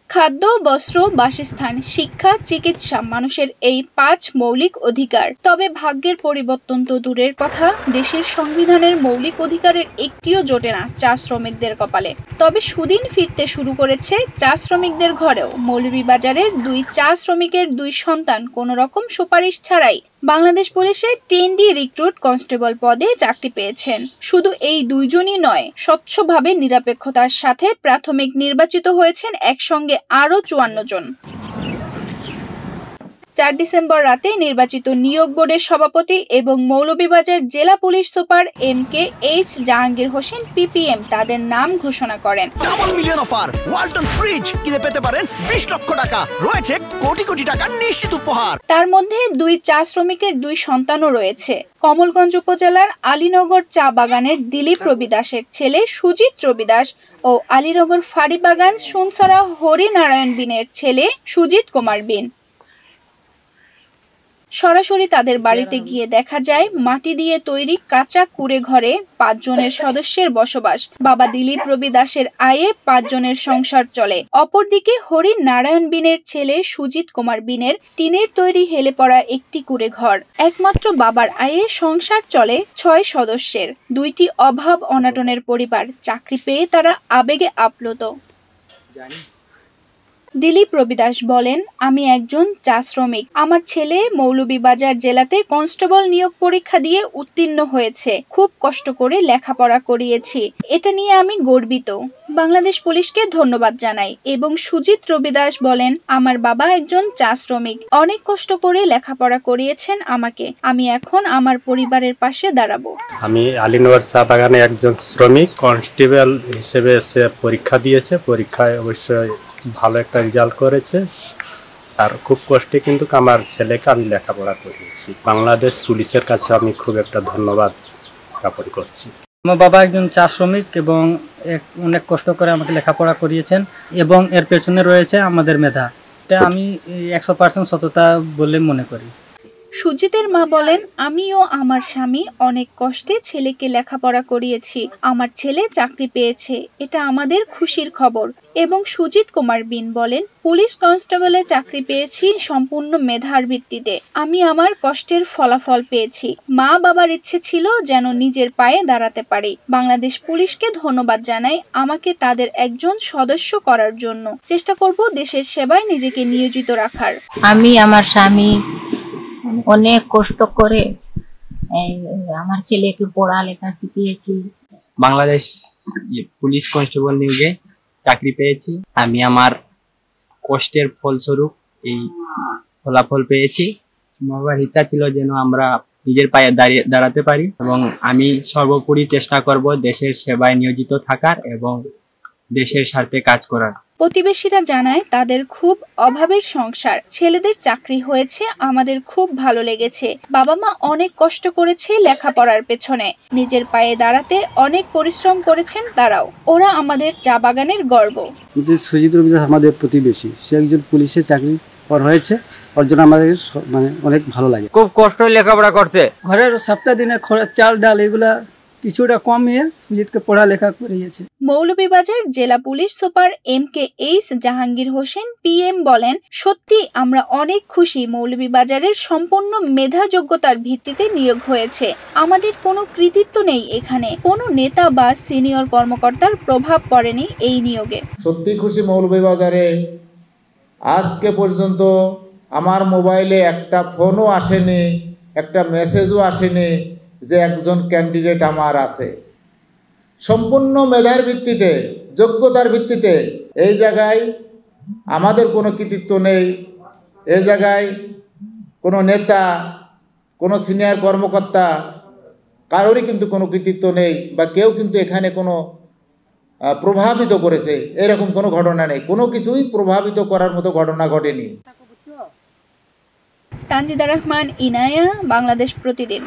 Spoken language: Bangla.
খাদ্য, বস্ত্র, বাসস্থান, শিক্ষা, চিকিৎসা মানুষের এই 5 মৌলিক অধিকার। তবে ভাগ্যের পরিবর্তন তো দূরের কথা, দেশের সংবিধানের মৌলিক অধিকারের একটিও জোটে না চা শ্রমিকদের কপালে। তবে সুদিন ফিরতে শুরু করেছে চা শ্রমিকদের ঘরেও। মৌলভীবাজারের 2 চা শ্রমিকের 2 সন্তান কোনো রকম সুপারিশ ছাড়াই বাংলাদেশ পুলিশে 10D রিক্রুট কনস্টেবল পদে চাকরি পেয়েছেন। শুধু এই 2 জনই নয়, স্বচ্ছভাবে নিরপেক্ষতার সাথে প্রাথমিক নির্বাচিত হয়েছেন একসঙ্গে আরও 54 জন। 4 ডিসেম্বর রাতে নির্বাচিত নিয়োগ বোর্ডের সভাপতি এবং মৌলভীবাজার জেলা police super MKH Jahangir Hossain PPM তাদের নাম ঘোষণা করেন। Double million offer, Walton fridge কিনে পেতে পারেন 20 লক্ষ টাকা, রয়েছে কোটি কোটি টাকার নিশ্চিত উপহার। তার মধ্যে 2 চা শ্রমিকের 2 সন্তানও রয়েছে। কমলগঞ্জ উপজেলার আলীনগর চা বাগানের দিলীপ রবি দাসের ছেলে সুজিত রবি দাস ও আলীনগর ফাড়ি বাগান সুনসরা হরিনারায়ণ বিনের ছেলে সুজিত কুমার বিন। সরাসরি তাদের বাড়িতে গিয়ে দেখা যায় মাটি দিয়ে তৈরি কাঁচা কুড়ে ঘরে 5 জনের সদস্যের বসবাস। বাবা দিলীপ রবি দাসের আয়ে 5 জনের সংসার চলে। অপরদিকে হরিণ নারায়ণ বিনের ছেলে সুজিত কুমার বিনের টিনের তৈরি হেলে পড়া একটি কুড়ে ঘর। একমাত্র বাবার আয়ে সংসার চলে 6 সদস্যের। 2টি অভাব অনাটনের পরিবার। চাকরি পেয়ে তারা আবেগে আপ্লুত। দিলীপ রবি দাস বলেন, আমি একজন চা শ্রমিক। আমার ছেলে মৌলভীবাজার জেলাতে কনস্টেবল নিয়োগ পরীক্ষা দিয়ে উত্তীর্ণ হয়েছে। খুব কষ্ট করে লেখাপড়া করিয়েছি, এটা নিয়ে আমি গর্বিত। বাংলাদেশ পুলিশকে ধন্যবাদ জানাই। এবং সুজিত রবি দাস বলেন, আমার বাবা একজন চা শ্রমিক, অনেক কষ্ট করে লেখাপড়া করিয়েছেন আমাকে। আমি এখন আমার পরিবারের পাশে দাঁড়াবো। আমি আলীনগর চা বাগানে একজন শ্রমিক, কনস্টেবল হিসেবে সে পরীক্ষা দিয়েছে। পরীক্ষায় অবশ্যই ভালো একটা রেজাল্ট করেছে। আর খুব কষ্টে কিন্তু আমার ছেলেকে আমি লেখাপড়া করিয়েছি। বাংলাদেশ পুলিশের কাছে আমি খুব একটা ধন্যবাদ জ্ঞাপন করছি। আমার বাবা একজন চা শ্রমিক এবং অনেক কষ্ট করে আমাকে লেখাপড়া করিয়েছেন এবং এর পেছনে রয়েছে আমাদের মেধা। এটা আমি 100% সততা বলে মনে করি। সুজিতের মা বলেন, আমিও আমার স্বামী অনেক কষ্টে ছেলেকে লেখাপড়া করিয়েছি। আমার ছেলে চাকরি পেয়েছে, এটা আমাদের খুশির খবর। এবং সুজিত কুমার বিন বলেন, পুলিশ কনস্টেবলে চাকরি পেয়েছি সম্পূর্ণ মেধার ভিত্তিতে। আমি আমার কষ্টের ফলাফল পেয়েছি। মা বাবার ইচ্ছে ছিল যেন নিজের পায়ে দাঁড়াতে পারি। বাংলাদেশ পুলিশকে ধন্যবাদ জানাই আমাকে তাদের একজন সদস্য করার জন্য। চেষ্টা করব দেশের সেবায় নিজেকে নিয়োজিত রাখার। আমি আমার স্বামী অনেক কষ্ট করে আমার ছেলেকে পড়ালেখা শিখিয়েছি। বাংলাদেশ পুলিশ কনস্টেবল নিয়োগে চাকরি পেয়েছি। আমি আমার কষ্টের ফলস্বরূপ এই ফলাফল পেয়েছি। আমার ইচ্ছা ছিল যেন আমরা নিজের পায়ে দাঁড়াতে পারি এবং আমি সর্বোপরি চেষ্টা করব দেশের সেবায় নিয়োজিত থাকার এবং দেশের স্বার্থে কাজ করার। প্রতিবেশীরা জানায় তাদের খুব অভাবের সংসার, ছেলেদের চাকরি হয়েছে, আমাদের খুব ভালো লেগেছে। বাবা মা অনেক কষ্ট করেছে লেখাপড়ার পেছনে, নিজের পায়ে দাঁড়াতে অনেক পরিশ্রম করেছেন তারাও। ওরা আমাদের চা বাগানের গর্ব। যে সুজিত রবি দাস আমাদের প্রতিবেশী, সে একজন পুলিশের চাকরি হয়েছে, ওর জন্য আমাদের মানে অনেক ভালো লাগে। খুব কষ্ট লেখাপড়া করছে। ঘরের সপ্তাহ দিনে চাল ডাল এগুলা কিছুটা কমিয়ে সুজিতকে পড়ালেখা করিয়েছে। মৌলভীবাজার জেলা police super MKH Jahangir Hossain PM বলেন, সত্যি আমরা অনেক খুশি মৌলভীবাজারের সম্পূর্ণ মেধা যোগ্যতার ভিত্তিতে নিয়োগ হয়েছে। আমাদের কোনো কৃতিত্ব নেই এখানে, কোনো নেতা বা সিনিয়র কর্মকর্তার প্রভাব পড়েনি এই নিয়োগে। সত্যি খুশি মৌলভীবাজারে। আজকে পর্যন্ত আমার মোবাইলে একটা ফোনও আসেনি, একটা মেসেজও আসেনি যে একজন ক্যান্ডিডেট আমার আছে। সম্পূর্ণ মেধার ভিত্তিতে, যোগ্যতার ভিত্তিতে। এই জায়গায় আমাদের কোনো কৃতিত্ব নেই, এই জায়গায় কোনো নেতা, কোনো সিনিয়র কর্মকর্তা কারোরই কিন্তু কোনো কৃতিত্ব নেই, বা কেউ কিন্তু এখানে কোনো প্রভাবিত করেছে এরকম কোনো ঘটনা নেই। কোনো কিছুই প্রভাবিত করার মতো ঘটনা ঘটেনি। তানজিদা রহমান, ইনায়া, বাংলাদেশ প্রতিদিন।